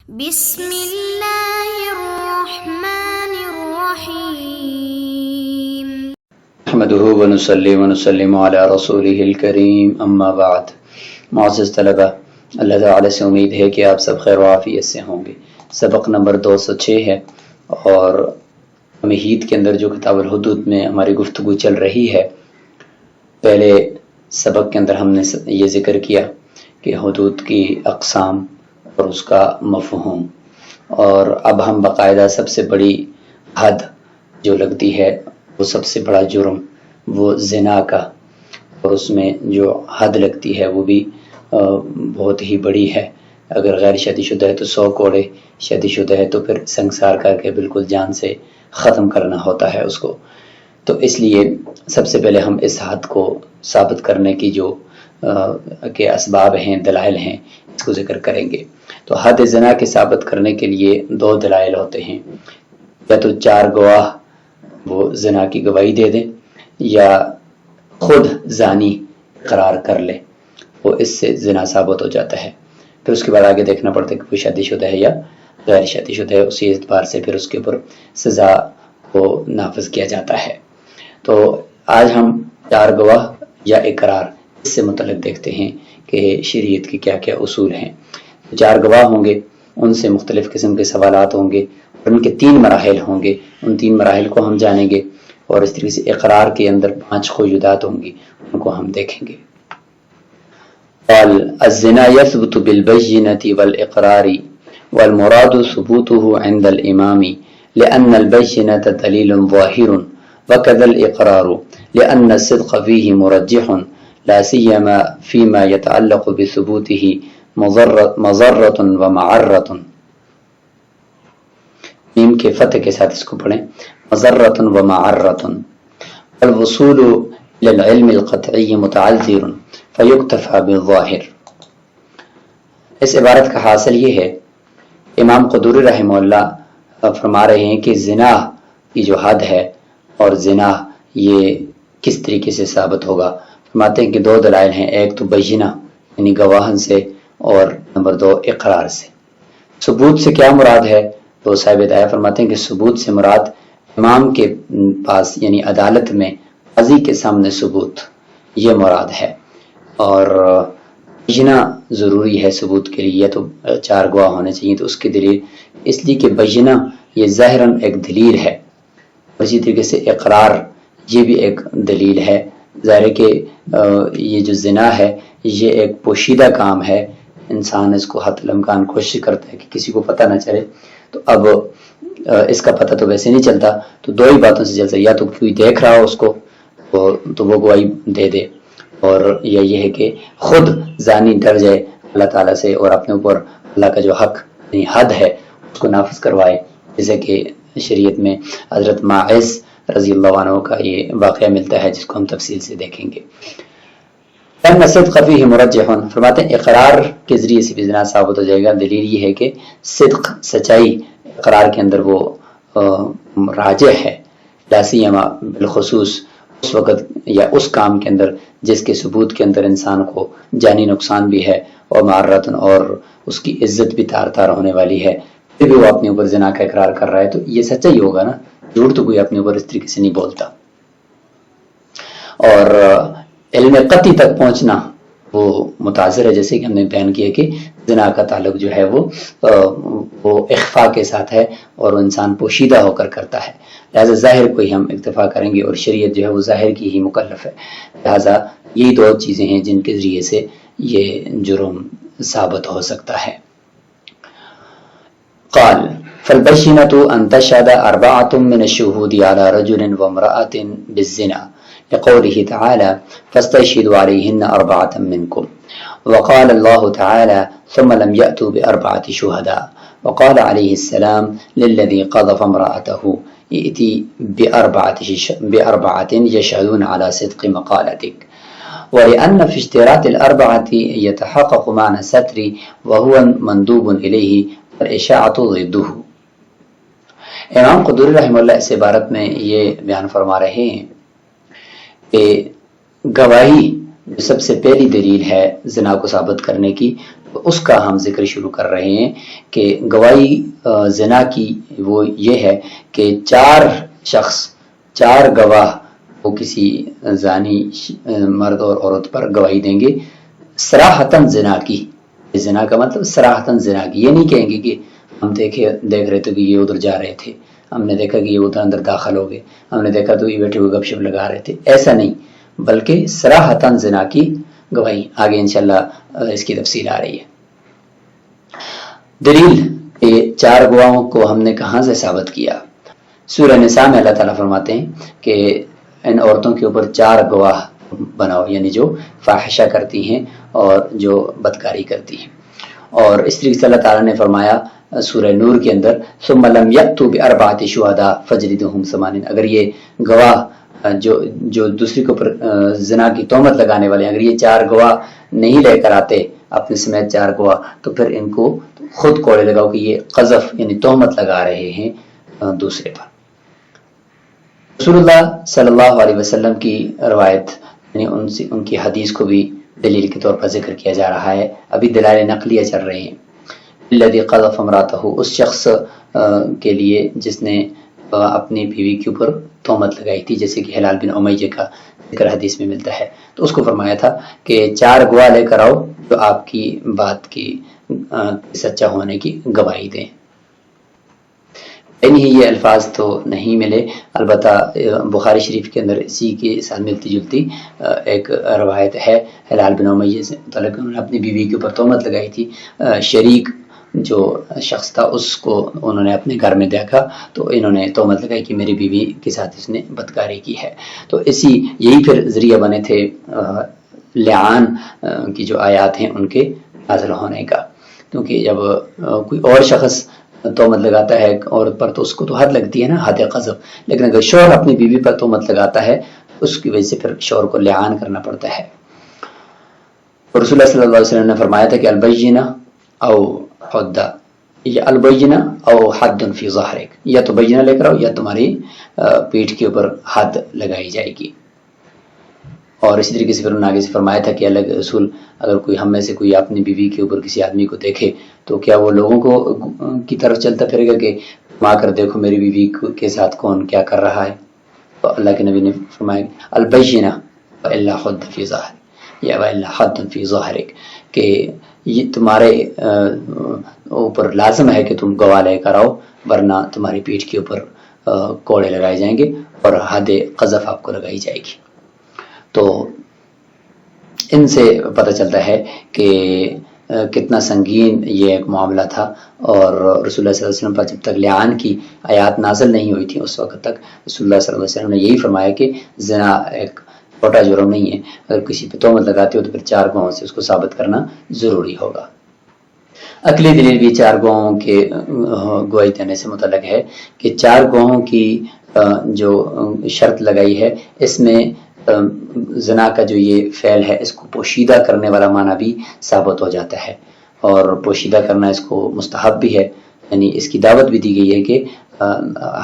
بسم اللہ الرحمن الرحیم نحمده ونصلي ونسلم على رسوله الکریم اما بعد۔ معزز طلبہ، اللہ تعالی سے امید ہے کہ آپ سب خیر و عافیت سے ہوں گے۔ سبق نمبر 206 ہے اور تمہید کے اندر جو کتاب الحدود میں ہماری گفتگو چل رہی ہے، پہلے سبق کے اندر ہم نے یہ ذکر کیا کہ حدود کی اقسام اور اس کا مفہوم، اور اب ہم باقاعدہ سب سے بڑی حد جو لگتی ہے، وہ سب سے بڑا جرم وہ زنا کا، اور اس میں جو حد لگتی ہے وہ بھی بہت ہی بڑی ہے۔ اگر غیر شادی شدہ ہے تو 100 کوڑے، شادی شدہ ہے تو پھر سنگسار کر کے بالکل جان سے ختم کرنا ہوتا ہے اس کو۔ تو اس لیے سب سے پہلے ہم اس حد کو ثابت کرنے کی جو کہ اسباب ہیں، دلائل ہیں، اس کو ذکر کریں گے۔ تو حد زنا کے ثابت کرنے کے لیے 2 دلائل ہوتے ہیں، یا تو 4 گواہ وہ زنا کی گواہی دے دیں، یا خود زانی قرار کر لے، وہ اس سے زنا ثابت ہو جاتا ہے۔ پھر اس کے بعد آگے دیکھنا پڑتا ہے کہ وہ شادی شدہ ہے یا غیر شادی شدہ ہے، اسی اعتبار سے پھر اس کے اوپر سزا کو نافذ کیا جاتا ہے۔ تو آج ہم 4 گواہ یا اقرار اس سے متعلق دیکھتے ہیں کہ شریعت کے کیا کیا اصول ہیں۔ 4 گواہ ہوں گے، ان سے مختلف قسم کے سوالات ہوں گے، اور ان کے 3 مراحل ہوں گے، ان 3 مراحل کو ہم جانیں گے، اور اس طریقے سے اقرار کے اندر 5 قیودات ہوں گی، ان کو ہم دیکھیں گے۔ قال الزنا يثبت بالبينة والإقرار والمراد ثبوته عند الإمام لأن البينة دليل ظاهر وكذا الإقرار لأن الصدق فيه مرجح لا سيما فيما يتعلق بثبوته مضرة ومعرة۔ میم کے فتح کے ساتھ اس کو پڑھیں، مضرة ومعرة۔ والوصول إلى العلم القطعي متعذر فيكتفى بالظاهر۔ اس عبارت کا حاصل یہ ہے، امام قدوری رحمہ اللہ فرما رہے ہیں کہ زنا کی جو حد ہے اور زنا یہ کس طریقے سے ثابت ہوگا۔ فرماتے ہیں کہ 2 دلائل ہیں، ایک تو بینہ یعنی گواہن سے، اور نمبر 2 اقرار سے۔ ثبوت سے کیا مراد ہے؟ تو صاحب ہدایہ فرماتے ہیں کہ ثبوت سے مراد امام کے پاس یعنی عدالت میں قاضی کے سامنے ثبوت، یہ مراد ہے۔ اور بینہ ضروری ہے ثبوت کے لیے، تو 4 گواہ ہونے چاہیے۔ تو اس کی دلیل اس لیے کہ بینہ یہ ظاہراً ایک دلیل ہے، اسی طریقے سے اقرار یہ بھی ایک دلیل ہے۔ ظاہر ہے کہ یہ جو زنا ہے یہ ایک پوشیدہ کام ہے، انسان اس کو حتی الامکان کوشش کرتا ہے کہ کسی کو پتہ نہ چلے۔ تو اب اس کا پتہ تو ویسے نہیں چلتا، تو 2 ہی باتوں سے چلتا ہے، یا تو کوئی دیکھ رہا ہو اس کو تو وہ گواہی دے دے، اور یہ ہے کہ خود زانی ڈر جائے اللہ تعالیٰ سے اور اپنے اوپر اللہ کا جو حق یعنی حد ہے اس کو نافذ کروائے، جیسے کہ شریعت میں حضرت ماعز رضی اللہ عنہ کا یہ واقعہ ملتا ہے، جس کو ہم تفصیل سے دیکھیں گے۔ صدق فیہ مرجح، فرماتے ہیں اقرار کے ذریعے سے بھی زنا ثابت ہو جائے گا۔ دلیل یہ ہے کہ صدق سچائی اقرار کے اندر وہ راجح ہے، لا سیما بالخصوص اس وقت یا اس کام کے اندر جس کے ثبوت کے اندر انسان کو جانی نقصان بھی ہے، اور معرتن اور اس کی عزت بھی تار تار ہونے والی ہے، پھر بھی وہ اپنے اوپر زنا کا اقرار کر رہا ہے، تو یہ سچا ہی ہوگا نا، جھوٹ تو کوئی اپنے اوپر اس طریقے سے نہیں بولتا۔ اور علم قطعی تک پہنچنا وہ متاثر ہے، جیسے کہ ہم نے بیان کیا کہ زنا کا تعلق جو ہے وہ اخفاء کے ساتھ ہے، اور وہ انسان پوشیدہ ہو کر کرتا ہے، لہذا ظاہر کو ہی ہم اکتفا کریں گے، اور شریعت جو ہے وہ ظاہر کی ہی مکلف ہے، لہذا یہی 2 چیزیں ہیں جن کے ذریعے سے یہ جرم ثابت ہو سکتا ہے۔ قال فالبينة أن تشهد 4 من الشهود على رجل وامرأة بالزنا لقوله تعالى فاستشهدوا عليهن 4 منكم، وقال الله تعالى ثم لم يأتوا ب4 شهداء، وقال عليه السلام للذي قذف امرأته ائتي ب4 يشهدون على صدق مقالتك، ولأن في اشتراط 4 يتحقق معنى الستر وهو مندوب إليه والإشاعة ضده۔ امام قدوری رحمہ اللہ اس عبارت میں یہ بیان فرما رہے ہیں کہ گواہی جو سب سے پہلی دلیل ہے زنا کو ثابت کرنے کی، اس کا ہم ذکر شروع کر رہے ہیں کہ گواہی زنا کی وہ یہ ہے کہ 4 شخص، 4 گواہ وہ کسی زانی مرد اور عورت پر گواہی دیں گے صراحتاً زنا کی۔ زنا کا مطلب صراحتاً زنا کی، یہ نہیں کہیں گے کہ ہم دیکھ رہے تھے کہ یہ ادھر جا رہے تھے، ہم نے دیکھا کہ یہ ادھر اندر داخل ہو گئے، ہم نے دیکھا تو یہ بیٹھے ہوئے گپ شپ لگا رہے تھے، ایسا نہیں، بلکہ صراحتاً زنا کی گواہی۔ آگے انشاءاللہ اس کی تفصیل آ رہی ہے۔ دلیل، یہ 4 گواہوں کو ہم نے کہاں سے ثابت کیا؟ سورہ نساء میں اللہ تعالیٰ فرماتے ہیں کہ ان عورتوں کے اوپر 4 گواہ بناؤ، یعنی جو فاحشہ کرتی ہیں اور جو بدکاری کرتی ہیں۔ اور اس طریقے سے اللہ تعالیٰ نے فرمایا سورہ نور کے اندر ثم لم یأتوا بأربعۃ شہداء فاجلدوہم 80، اگر یہ گواہ جو دوسری کے اوپر زنا کی تہمت لگانے والے ہیں، اگر یہ 4 گواہ نہیں لے کر آتے اپنے سمیت 4 گواہ، تو پھر ان کو خود کوڑے لگاؤ کہ یہ قذف یعنی تہمت لگا رہے ہیں دوسرے پر۔ رسول اللہ صلی اللہ علیہ وسلم کی روایت یعنی ان کی حدیث کو بھی دلیل کے طور پر ذکر کیا جا رہا ہے۔ ابھی دلائل نقلیہ چل رہے ہیں۔ الذی قذف امرأتہ، اس شخص کے لیے جس نے اپنی بیوی کے اوپر تہمت لگائی تھی، جیسے کہ ہلال بن امیہ کا ذکر حدیث میں ملتا ہے، تو اس کو فرمایا تھا کہ 4 گواہ لے کر آؤ جو آپ کی بات کی سچا ہونے کی گواہی دیں۔ ہی یہ الفاظ تو نہیں ملے، البتہ بخاری شریف کے اندر اسی کے ساتھ ملتی جلتی ایک روایت ہے ہلال بن امیہ سے متعلق، انہوں نے اپنی بیوی کے اوپر تہمت لگائی تھی۔ شریک جو شخص تھا اس کو انہوں نے اپنے گھر میں دیکھا تو انہوں نے تہمت لگائی کہ میری بیوی کے ساتھ اس نے بدکاری کی ہے، تو یہی پھر ذریعہ بنے تھے لعان کی جو آیات ہیں ان کے نازل ہونے کا، کیونکہ جب کوئی اور شخص تہمت لگاتا ہے عورت پر تو اس کو تو حد لگتی ہے نا، حد قذف، لیکن اگر شوہر اپنی بیوی پر تہمت لگاتا ہے اس کی وجہ سے پھر شوہر کو لعان کرنا پڑتا ہے۔ اور رسول اللہ صلی اللہ علیہ وسلم نے فرمایا تھا کہ البینہ او حد، یا البینہ او حد فی ظہرک، یا تو بینہ لے کر آؤ یا تمہاری پیٹھ کے اوپر حد لگائی جائے گی۔ اور اسی طریقے سے پھر انہوں نے آگے سے فرمایا تھا کہ اللہ کے رسول اگر کوئی ہم میں سے کوئی اپنی بیوی کے اوپر کسی آدمی کو دیکھے تو کیا وہ لوگوں کو کی طرف چلتا پھرے گا کہ تم آ کر دیکھو میری بیوی کے ساتھ کون کیا کر رہا ہے؟ تو اللہ کے نبی نے فرمایا البینہ والا حد فی ظہر یا والا حد فی ظہرک، کہ یہ تمہارے اوپر لازم ہے کہ تم گواہ لے کر آؤ ورنہ تمہاری پیٹھ کے اوپر کوڑے لگائے جائیں گے اور حد قذف آپ کو لگائی جائے گی۔ تو ان سے پتہ چلتا ہے کہ کتنا سنگین یہ ایک معاملہ تھا، اور رسول اللہ صلی اللہ علیہ وسلم پر جب تک لعان کی آیات نازل نہیں ہوئی تھی اس وقت تک رسول اللہ صلی اللہ علیہ وسلم نے یہی فرمایا کہ زنا ایک چھوٹا جرم نہیں ہے، اگر کسی پہ تہمت لگاتے ہو تو پھر 4 گواہوں سے اس کو ثابت کرنا ضروری ہوگا۔ اگلی دلیل بھی 4 گواہوں کے گواہی دینے سے متعلق ہے کہ 4 گواہوں کی جو شرط لگائی ہے اس میں زنا کا جو یہ فعل ہے اس کو پوشیدہ کرنے والا معنی بھی ثابت ہو جاتا ہے، اور پوشیدہ کرنا اس کو مستحب بھی ہے، یعنی اس کی دعوت بھی دی گئی ہے کہ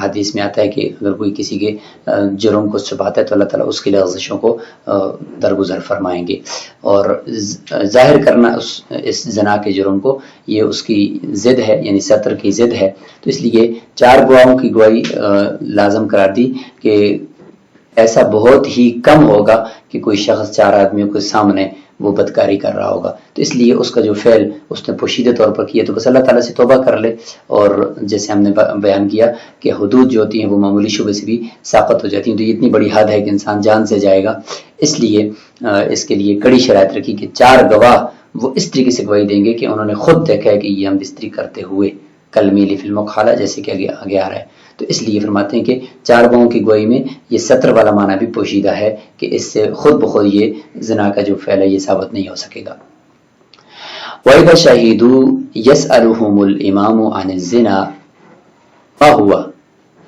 حدیث میں آتا ہے کہ اگر کوئی کسی کے جرم کو چھپاتا ہے تو اللہ تعالیٰ اس کے لغزشوں کو درگزر فرمائیں گے، اور ظاہر کرنا اس زنا کے جرم کو یہ اس کی ضد ہے، یعنی ستر کی ضد ہے، تو اس لیے 4 گواہوں کی گواہی لازم قرار دی کہ ایسا بہت ہی کم ہوگا کہ کوئی شخص 4 آدمیوں کے سامنے وہ بدکاری کر رہا ہوگا، تو اس لیے اس کا جو فعل اس نے پوشیدہ طور پر کیا تو بس اللہ تعالیٰ سے توبہ کر لے، اور جیسے ہم نے بیان کیا کہ حدود جو ہوتی ہیں وہ معمولی شبے سے بھی ساقط ہو جاتی ہیں، تو یہ اتنی بڑی حد ہے کہ انسان جان سے جائے گا، اس لیے اس کے لیے کڑی شرائط رکھی کہ 4 گواہ وہ اس طریقے سے گواہی دیں گے کہ انہوں نے خود دیکھا ہے کہ یہ ہم بستری کرتے ہوئے کلمیلی فی المخالہ، جیسے کہ آگے آ رہا ہے، تو اس لیے فرماتے ہیں کہ 4 گواہوں کی گواہی میں یہ ستر والا معنی بھی پوشیدہ ہے کہ اس سے خود بخود یہ زنا کا جو فعل ہے یہ ثابت نہیں ہو سکے گا۔ وَإِذَا شَهِدُوا يَسْأَلُهُمُ الْإِمَامُ عَنِ الزِّنَا مَا هُوَ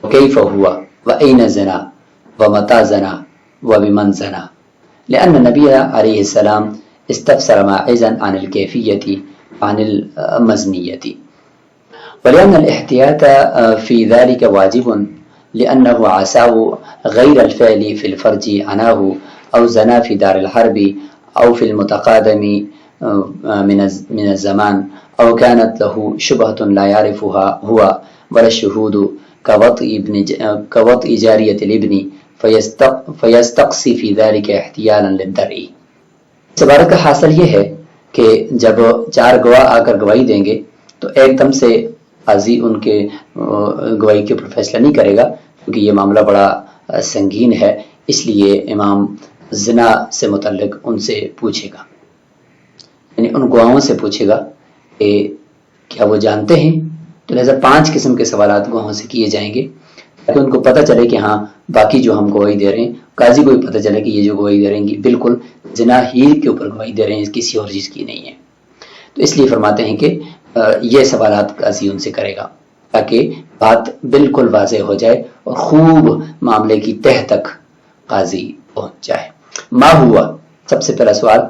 وَكَيْفَ هُوَ وَأَيْنَ زَنَا وَمَتَى زَنَا وَبِمَنْ زَنَا، لأن النبي عليه السلام استفسر ماعزا عن الكيفية عن المزنية، ولأن الاحتياط في ذلك واجب لأنه عساه غير الفعل في الفرج عناه أو زنا في دار الحرب أو في المتقادم من الزمان أو كانت له شبهة لا يعرفها هو ولا الشهود كوطئ جارية الابن فيستقصي في ذلك احتيالا للدرء. اس عبارت کا حاصل یہ ہے کہ جب چار گواہ آ کر گواہی دیں گے تو ایک دم سے قاضی ان کے گواہی کے اوپر فیصلہ نہیں کرے گا، کیونکہ یہ معاملہ بڑا سنگین ہے، اس لیے امام زنا سے متعلق ان سے پوچھے گا، یعنی ان گواہوں سے پوچھے گا کہ کیا وہ جانتے ہیں. تو لہذا 5 قسم کے سوالات گواہوں سے کیے جائیں گے تاکہ ان کو پتہ چلے کہ ہاں باقی جو ہم گواہی دے رہے ہیں، قاضی کو بھی پتہ چلے کہ یہ جو گواہی دے رہے ہیں بالکل زنا ہی کے اوپر گواہی دے رہے ہیں، کسی اور چیز کی نہیں ہے. تو اس لیے فرماتے ہیں کہ یہ سوالات قاضی ان سے کرے گا تاکہ بات بالکل واضح ہو جائے اور خوب معاملے کی تہ تک قاضی پہنچ جائے. ما ہوا، سب سے پہلا سوال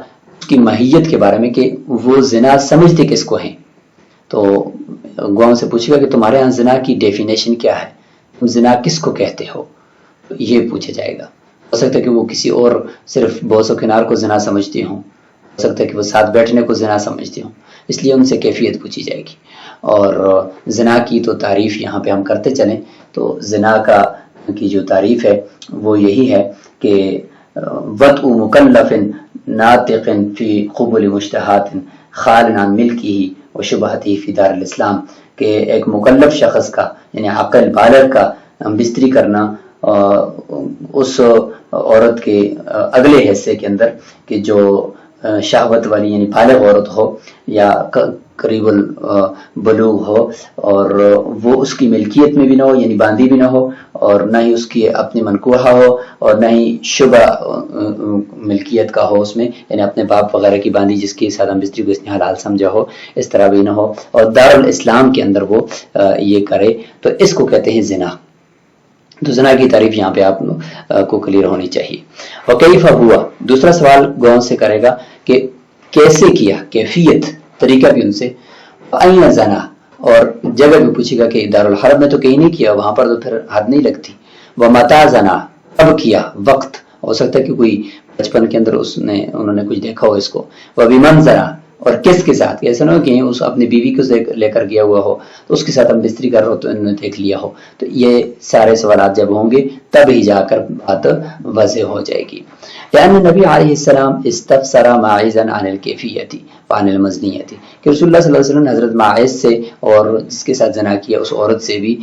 اس کی ماہیت کے بارے میں کہ وہ زنا سمجھتے کس کو ہیں. تو گواہوں سے پوچھے گا کہ تمہارے ہاں زنا کی ڈیفینیشن کیا ہے، تم زنا کس کو کہتے ہو، یہ پوچھا جائے گا. ہو سکتا ہے کہ وہ کسی اور صرف بوس و کنار کو زنا سمجھتے ہوں، ہو سکتا ہے کہ وہ ساتھ بیٹھنے کو زنا سمجھتے ہوں، اس لیے ان سے کیفیت پوچھی جائے گی. اور زنا کی تو تعریف یہاں پہ ہم کرتے چلیں تو زنا کی جو تعریف ہے وہ یہی ہے کہ وطء مکلف ناطق فی قبول مشتہات خال عن ملکی و شبہتی فی دار الاسلام، کہ ایک مکلف شخص کا یعنی عقل بالغ کا بستری کرنا اس عورت کے اگلے حصے کے اندر کہ جو شہوت والی یعنی بالغ عورت ہو یا قریب البلوغ ہو، اور وہ اس کی ملکیت میں بھی نہ ہو یعنی باندھی بھی نہ ہو، اور نہ ہی اس کی اپنی منکوحہ ہو، اور نہ ہی شبہ ملکیت کا ہو اس میں، یعنی اپنے باپ وغیرہ کی باندھی جس کی سادہ بستری کو اس نے حلال سمجھا ہو، اس طرح بھی نہ ہو، اور دار الاسلام کے اندر وہ یہ کرے، تو اس کو کہتے ہیں زنا. تو زنا کی تعریف یہاں پہ آپ کو کلیئر ہونی چاہیے. وکیف ہوا، دوسرا سوال گواہوں سے کرے گا کہ کیسے کیا، کیفیت، طریقہ بھی ان سے. این زنا، اور جگہ بھی پوچھے گا کہ دارالحرب میں تو کہیں نہیں کیا، وہاں پر تو پھر حد نہیں لگتی. ومتى زنا، کب کیا، وقت، ہو سکتا ہے کہ کوئی بچپن کے اندر انہوں نے کچھ دیکھا ہو اس کو. وبمن زنا، اور کس کے ساتھ، ایسا نہ ہو کہ اس اپنی بیوی کو لے کر گیا ہوا ہو تو اس کے ساتھ ہم بستری کر رہے ہو تو انہوں نے دیکھ لیا ہو. تو یہ سارے سوالات جب ہوں گے تب ہی جا کر بات واضح ہو جائے گی. یعنی نبی علیہ السلام استفسر ماعزا عن الکیفیت وعن المزنیت، کہ رسول اللہ صلی اللہ علیہ وسلم نے حضرت ماعز سے اور جس کے ساتھ زنا کیا اس عورت سے بھی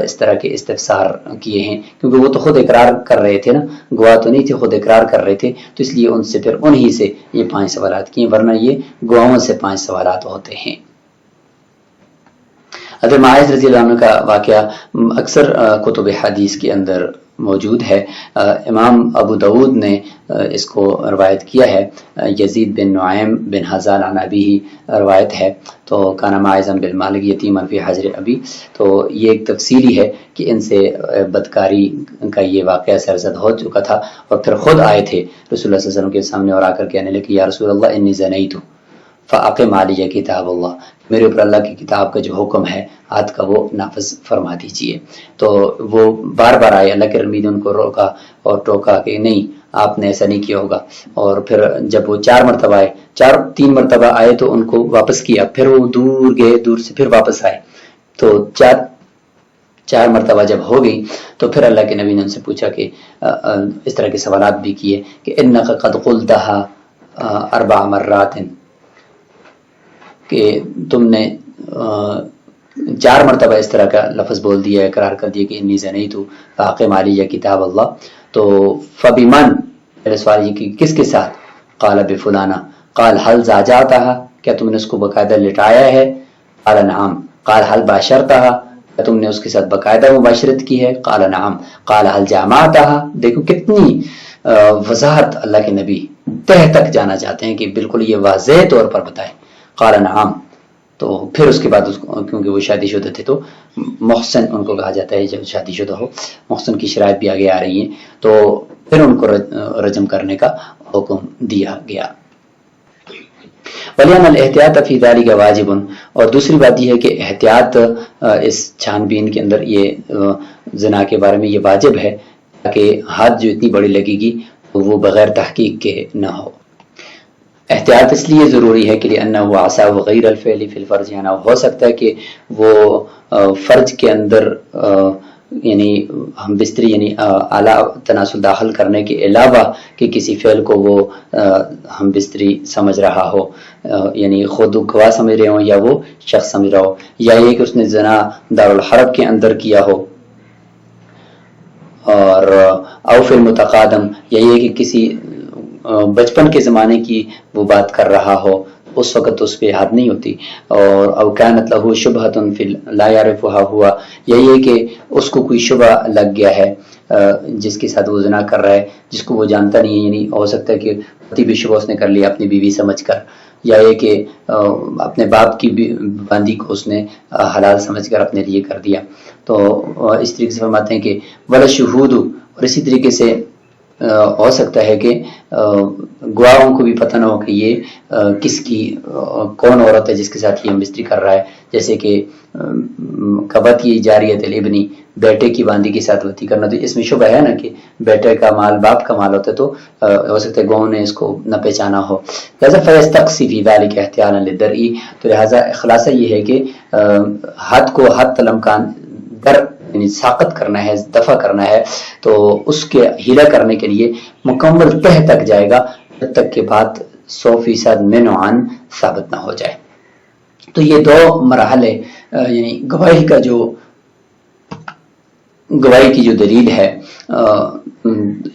اس طرح کے استفسار کیے ہیں، کیونکہ وہ تو خود اقرار کر رہے تھے نا، گواہ تو نہیں تھے، خود اقرار کر رہے تھے، تو اس لیے ان سے پھر انہی سے یہ 5 سوالات کیے، ورنہ یہ گواہوں سے 5 سوالات ہوتے ہیں. حضرت معاذ رضی اللہ عنہ کا واقعہ اکثر کتب حدیث کے اندر موجود ہے. امام ابو داود نے اس کو روایت کیا ہے، یزید بن نعیم بن حزال عن ابیہ روایت ہے. تو کان معاذ بالمالک یتیما فی حجر ابی، تو یہ ایک تفصیلی ہے کہ ان سے بدکاری کا یہ واقعہ سرزد ہو چکا تھا، اور پھر خود آئے تھے رسول اللہ صلی اللہ علیہ وسلم کے سامنے اور آ کر کہنے لگے یا رسول اللہ انی زنیت فاقم علی کتاب اللہ، میرے اوپر اللہ کی کتاب کا جو حکم ہے آج کا وہ نافذ فرما دیجئے. تو وہ بار بار آئے، اللہ کے رسول نے ان کو روکا اور ٹوکا کہ نہیں آپ نے ایسا نہیں کیا ہوگا. اور پھر جب وہ 4 مرتبہ آئے، 3 مرتبہ آئے تو ان کو واپس کیا، پھر وہ دور گئے، دور سے پھر واپس آئے. تو 4 مرتبہ جب ہو گئی تو پھر اللہ کے نبی نے ان سے پوچھا کہ اس طرح کے سوالات بھی کیے کہ انک قد قلتها 4 مرات، کہ تم نے 4 مرتبہ اس طرح کا لفظ بول دیا، اقرار کر دیا کہ انی زنیت فاقم علی کتاب اللہ. تو فبمن، میرا سوال یہ کہ کس کے ساتھ، قال بفلانا، قال هل زاجعتها، کیا تم نے اس کو باقاعدہ لٹایا ہے، قال نعم، قال هل باشرتها، کیا تم نے اس کے ساتھ باقاعدہ مباشرت کی ہے، قال نعم، قال هل جامعتها. دیکھو کتنی وضاحت اللہ کے نبی تہ تک جانا چاہتے ہیں کہ بالکل یہ واضح طور پر بتائیں. قال نعم، تو پھر اس کے بعد کیونکہ وہ شادی شدہ تھے تو محسن ان کو کہا جاتا ہے جب شادی شدہ ہو، محسن کی شرائط بھی آگے آ رہی ہیں، تو پھر ان کو رجم کرنے کا حکم دیا گیا. ولیان الاحتیاط فی ذلک واجب، اور دوسری بات یہ ہے کہ احتیاط اس چھان بین کے اندر یہ زنا کے بارے میں یہ واجب ہے تاکہ حد جو اتنی بڑی لگے گی وہ بغیر تحقیق کے نہ ہو. احتیاط اس لیے ضروری ہے کہ لأنه عسى غیر الفعل فی الفرج، یعنی ہو سکتا ہے کہ وہ فرج کے اندر یعنی ہم بستری یعنی اعلیٰ تناسل داخل کرنے کے علاوہ کہ کسی فعل کو وہ ہم بستری سمجھ رہا ہو، یعنی خود گواہ سمجھ رہے ہوں یا وہ شخص سمجھ رہا ہو، یا یہ کہ اس نے زنا دارالحرب کے اندر کیا ہو، اور او فی المتقادم، یا یہ کہ کسی بچپن کے زمانے کی وہ بات کر رہا ہو، اس وقت اس پہ حد نہیں ہوتی، اور او کانت لہ شبہۃ فی لا یعرفھا ہوا، یا یہ کہ اس کو کوئی شبہ لگ گیا ہے جس کے ساتھ وہ زنا کر رہا ہے جس کو وہ جانتا نہیں ہے، یعنی ہو سکتا ہے کہ پتی بھی شبہ اس نے کر لیا اپنی بیوی سمجھ کر، یا یہ کہ اپنے باپ کی باندی کو اس نے حلال سمجھ کر اپنے لیے کر دیا، تو اس طریقے سے فرماتے ہیں کہ ولا شہود، اور اسی طریقے سے ہو سکتا ہے کہ گواہوں کو بھی پتہ نہ ہو کہ یہ کس کی کون عورت ہے جس کے ساتھ یہ مستری کر رہا ہے، جیسے کہ کبت یہ جاریت الابنی، بیٹے کی باندی کے ساتھ وتی کرنا، تو اس میں شبہ ہے نا کہ بیٹے کا مال باپ کا مال ہوتا ہے، تو ہو سکتا ہے گواہوں نے اس کو نہ پہچانا ہو، لہذا فیستقصی فی ذلک احتیاطا للدرء، تو لہذا خلاصہ یہ ہے کہ حد کو حد الامکان در یعنی ساقط کرنا ہے، دفع کرنا ہے، تو اس کے ہیلا کرنے کے لیے مکمل تہ تک جائے گا جب تک کہ بات 100% منعن ثابت نہ ہو جائے۔ تو یہ دو مرحلے یعنی گواہی کی جو دلیل ہے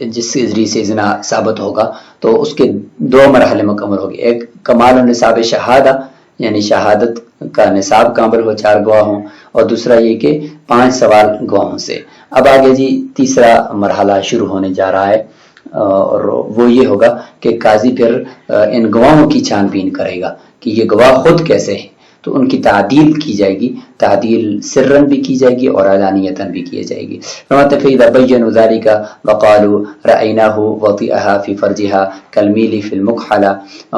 جس کے ذریعے سے زنا ثابت ہوگا، تو اس کے دو مرحلے مکمل ہوگی، ایک کمال و نصاب شہادہ یعنی شہادت کا نصاب کامل ہو، 4 گواہ ہوں، اور دوسرا یہ کہ 5 سوال گواہوں سے۔ اب آگے جی تیسرا مرحلہ شروع ہونے جا رہا ہے، اور وہ یہ ہوگا کہ قاضی پھر ان گواہوں کی چھان بین کرے گا کہ یہ گواہ خود کیسے ہیں، تو ان کی تعدیل کی جائے گی، تعدیل سرن بھی کی جائے گی اور علانیتاً بھی کی جائے گی۔ فرماتے ہیں فَإِذَا بَيَّنُوا ذَلِكَ وَقَالُوا رَأَيْنَاهُ وَطِئَهَا فِي فَرْجِهَا كَالْمِيلِ فِي الْمُكْحَلَةِ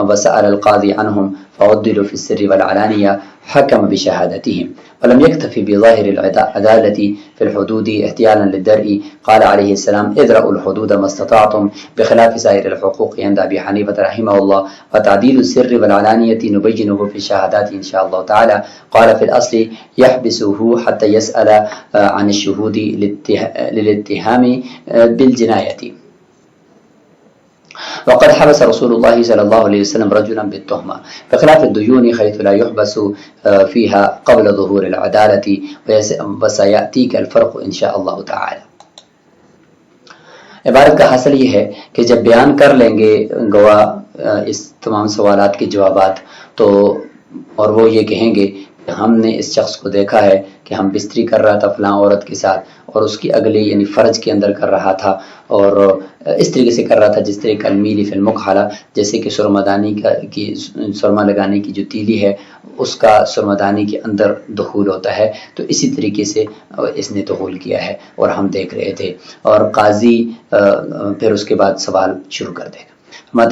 وَسَأَلَ الْقَاضِي عَنْهُمْ فَعُدِّلُوا فِي السِّرِّ وَالْعَلَانِيَةِ حكم بشهادتهم ولم يكتفي بظاهر العدالة في الحدود احتيالا للدرء، قال عليه السلام ادرأوا الحدود ما استطعتم بخلاف سائر الحقوق عند أبي حنيفة رحمه الله، وتعديل السر والعلانية نبينه في الشهادات إن شاء الله تعالى، قال في الأصل يحبسه حتى يسأل عن الشهود للاتهام بالجناية، وقد حبس رسول الله صلى الله عليه وسلم رجلا بالتهمة بخلاف الديون حيث لا يحبس فيها قبل ظهور العدالة، وسيأتيك الفرق إن شاء الله تعالى۔ عبارت کا حاصل یہ ہے کہ جب بیان کر لیں گے گواہ اس تمام سوالات کے جوابات، تو اور وہ یہ کہیں گے کہ ہم نے اس شخص کو دیکھا ہے کہ ہم بستری کر رہا تھا فلاں عورت کے ساتھ، اور اس کی اگلی یعنی فرج کے اندر کر رہا تھا، اور اس طریقے سے کر رہا تھا جس طرح کالمیل فی المکحلہ، جیسے کہ سرمدانی کی سرما لگانے کی جو تیلی ہے اس کا سرمدانی کے اندر دخول ہوتا ہے، تو اسی طریقے سے اس نے دخول کیا ہے اور ہم دیکھ رہے تھے، اور قاضی پھر اس کے بعد سوال شروع کر دے گا،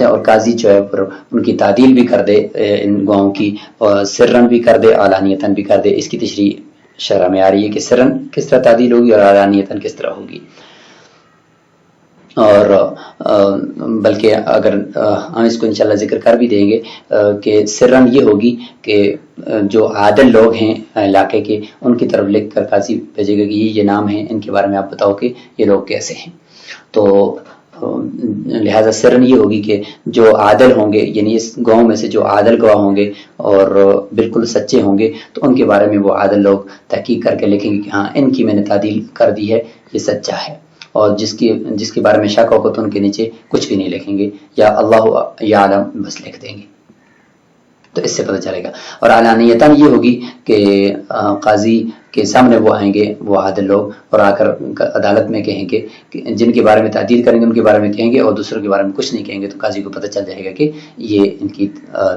اور قاضی جو ہے پھر ان کی تعدیل بھی کر دے ان گواہوں کی، اور سرن بھی کر دے علانیتاً بھی کر دے۔ اس کی تشریح شرح میں آ رہی ہے کہ سرن کس طرح تعدیل ہوگی اور علانیتاً کس طرح ہوگی، اور بلکہ اگر ہم اس کو انشاءاللہ ذکر کر بھی دیں گے کہ سرن یہ ہوگی کہ جو عادل لوگ ہیں علاقے کے ان کی طرف لکھ کر قاضی بھیجے گا کہ یہ نام ہیں، ان کے بارے میں آپ بتاؤ کہ یہ لوگ کیسے ہیں، تو لہذا سرن یہ ہوگی کہ جو عادل ہوں گے یعنی اس گاؤں میں سے جو عادل گواہ ہوں گے اور بالکل سچے ہوں گے، تو ان کے بارے میں وہ عادل لوگ تحقیق کر کے لکھیں گے کہ ہاں ان کی میں نے تعدیل کر دی ہے، یہ سچا ہے، اور جس کے بارے میں شک ہوگا تو ان کے نیچے کچھ بھی نہیں لکھیں گے، یا اللہ یعلم بس لکھ دیں گے، تو اس سے پتہ چلے گا۔ اور علانیتاً یہ ہوگی کہ قاضی کے سامنے وہ آئیں گے وہ عادل لوگ، اور آ کر عدالت میں کہیں گے کہ جن کے بارے میں تعدیل کریں گے ان کے بارے میں کہیں گے، اور دوسروں کے بارے میں کچھ نہیں کہیں گے، تو قاضی کو پتہ چل جائے گا کہ یہ ان کی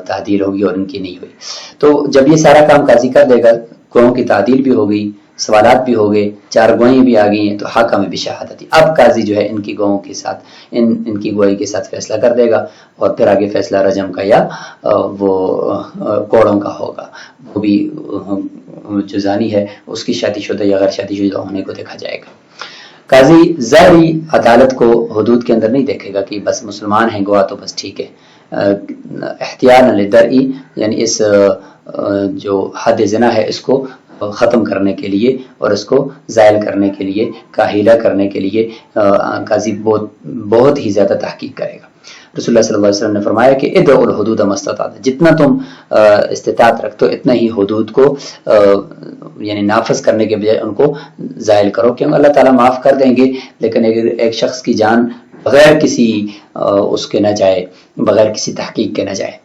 تعدیل ہوگی اور ان کی نہیں ہوئی۔ تو جب یہ سارا کام قاضی کر دے گا، گواہوں کی تعدیل بھی ہو گئی، سوالات بھی ہو گئے، 4 گواہیاں بھی آ گئی ہیں، تو حکم بشہادتی، اب قاضی جو ہے ان کی گواہوں کے ساتھ ان کی گواہی کے ساتھ فیصلہ کر دے گا، اور پھر آگے فیصلہ رجم کا یا وہ کوڑوں کا ہوگا، وہ بھی جو زانی ہے اس کی شادی شدہ یا غیر شادی شدہ ہونے کو دیکھا جائے گا۔ قاضی ظاہری عدالت کو حدود کے اندر نہیں دیکھے گا کہ بس مسلمان ہیں گواہ تو بس ٹھیک ہے، احتیاطاً للدرء یعنی اس جو حد زنا ہے اس کو ختم کرنے کے لیے اور اس کو زائل کرنے کے لیے، کاہیلا کرنے کے لیے قاضی بہت ہی زیادہ تحقیق کرے گا۔ رسول اللہ صلی اللہ علیہ وسلم نے فرمایا کہ ادعوا الحدود ما استطعتم، جتنا تم استطاعت رکھتے ہو اتنا ہی حدود کو یعنی نافذ کرنے کے بجائے ان کو زائل کرو، کیونکہ اللہ تعالیٰ معاف کر دیں گے، لیکن اگر ایک شخص کی جان بغیر کسی اس کے نہ جائے، بغیر کسی تحقیق کے نہ جائے۔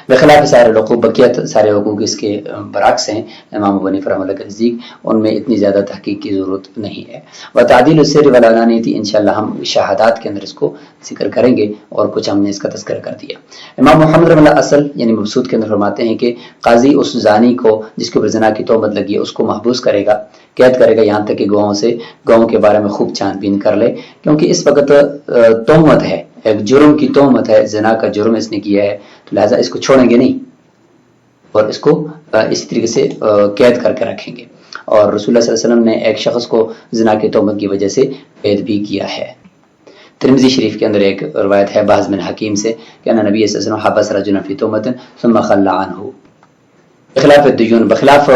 بخلاف سارے الحقوق، بقیت سارے حقوق اس کے برعکس ہیں امام ابو حنیفہ رحمۃ اللہ کے نزدیک، ان میں اتنی زیادہ تحقیق کی ضرورت نہیں ہے۔ وتعدیل السر والعلانیۃ، انشاءاللہ ہم شہادات کے اندر اس کو ذکر کریں گے، اور کچھ ہم نے اس کا تذکرہ کر دیا۔ امام محمد رحمۃ اللہ اصل یعنی مبسوط کے اندر فرماتے ہیں کہ قاضی اس زانی کو جس کے اوپر زنا کی تہمت لگی ہے اس کو محبوس کرے گا، قید کرے گا، یہاں تک کہ گواہوں کے بارے میں خوب چھان بین کر لے، کیونکہ اس وقت تہمت ہے، ایک جرم کی تہمت ہے، زنا کا جرم اس نے کیا ہے، تو لہٰذا اس کو چھوڑیں گے نہیں اور اس کو اسی طریقے سے قید کر کے رکھیں گے۔ اور رسول اللہ صلی اللہ علیہ وسلم نے ایک شخص کو زنا کی تہمت کی وجہ سے قید بھی کیا ہے۔ ترمذی شریف کے اندر ایک روایت ہے باز بن حکیم سے کہ ان نبی صلی اللہ علیہ وسلم حبس رجلا فی تہمۃ ثم خلع عنہ، بخلاف الدیون، بخلاف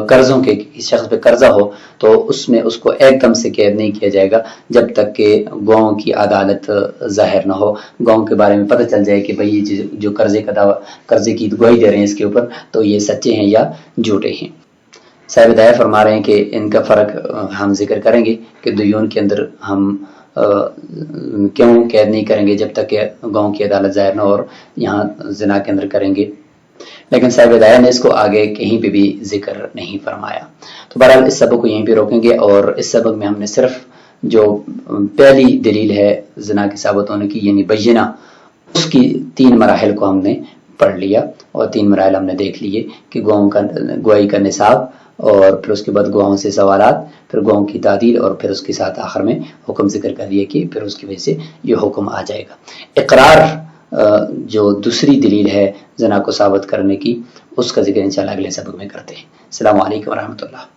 قرضوں کے، کسی شخص پہ قرضہ ہو تو اس میں اس کو ایک دم سے قید نہیں کیا جائے گا جب تک کہ گواہوں کی عدالت ظاہر نہ ہو، گواہوں کے بارے میں پتہ چل جائے کہ بھئی یہ جو قرضے کی گواہی دے رہے ہیں اس کے اوپر تو یہ سچے ہیں یا جھوٹے ہیں۔ صاحب دایہ فرما رہے ہیں کہ ان کا فرق ہم ذکر کریں گے کہ دیون کے اندر ہم کیوں قید نہیں کریں گے جب تک کہ گواہوں کی عدالت ظاہر نہ ہو، اور یہاں زنا کے اندر کریں گے، لیکن صاحب ہدایہ نے اس کو آگے کہیں پہ بھی ذکر نہیں فرمایا۔ تو بہرحال اس سبق کو یہیں پہ روکیں گے، اور اس سبق میں ہم نے صرف جو پہلی دلیل ہے زنا کے ثابت ہونے کی یعنی بینہ، اس کی 3 مراحل کو ہم نے پڑھ لیا، اور 3 مراحل ہم نے دیکھ لیے کہ گواہی کا نصاب، اور پھر اس کے بعد گواہوں سے سوالات، پھر گواہوں کی تعدیل، اور پھر اس کے ساتھ آخر میں حکم ذکر کر دیا کہ پھر اس کی وجہ سے یہ حکم آ جائے گا۔ اقرار جو دوسری دلیل ہے زنا کو ثابت کرنے کی، اس کا ذکر انشاءاللہ اگلے سبق میں کرتے ہیں۔ السلام علیکم ورحمۃ اللہ۔